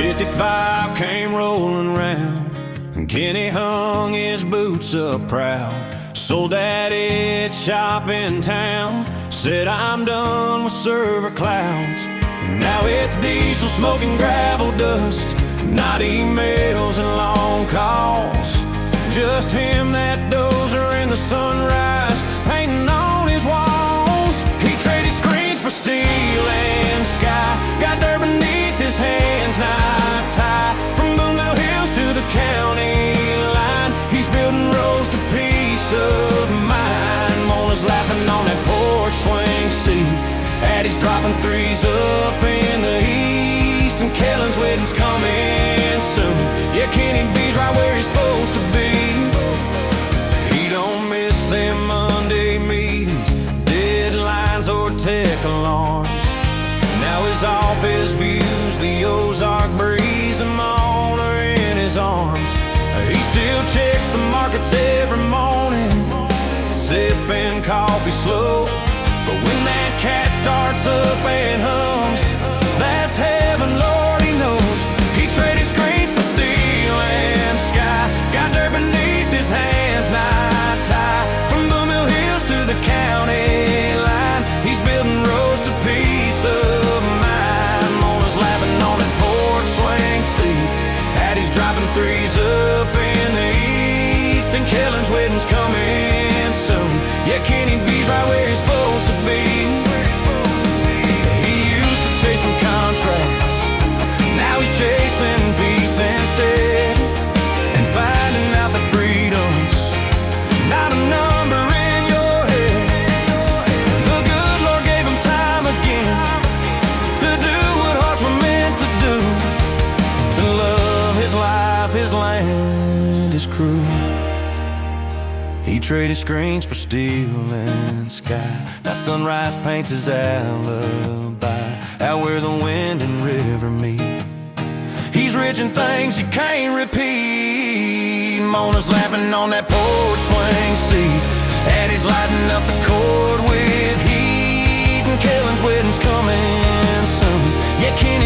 55 came rolling round, and Kenny hung his boots up proud. Sold that itch shop in town, said I'm done with server clouds. Now it's diesel smoke and gravel dust, not emails and long calls. Just him, that dozer, and the sunrise painting on his walls. He traded screens for steel and sky, got dirt beneath his hands, not tie. From Boonville Hills to the county line, he's building roads to peace of mind. Mona's laughing on that porch swing seat, Addie's dropping threes up in the east, and Kellen's wedding's coming soon. Yeah, Kenny B's right where he's supposed to be. He don't miss them Monday meetings, deadlines or tech alarms. Now his office views the Ozark breeze and Mona in his arms. He still checks the markets every morning, sipping coffee slow. But when that cat starts up and hums, that's heaven, Lord, he knows. He traded screens for steel and sky, got dirt beneath his hands, not tie. From Boonville Hills to the county line, he's building roads to peace of mind. Mona's laughing on that porch swing seat, Addie's dropping threes up in the east, and Kellen's wedding's coming soon. Yeah, Kenny B's right where he's supposed to be. He used to chase some contracts, now he's chasing peace instead, and finding out that freedom's not a number in your head. The good Lord gave him time again to do what hearts were meant to do, to love his life, his land, his crew. He traded screens for steel and sky, now sunrise paints his alibi out where the wind and river meet. He's rich in things you can't repeat. Mona's laughing on that porch swing seat, Addie's lighting up the court with heat, and Kellen's wedding's coming soon. Yeah, Kenny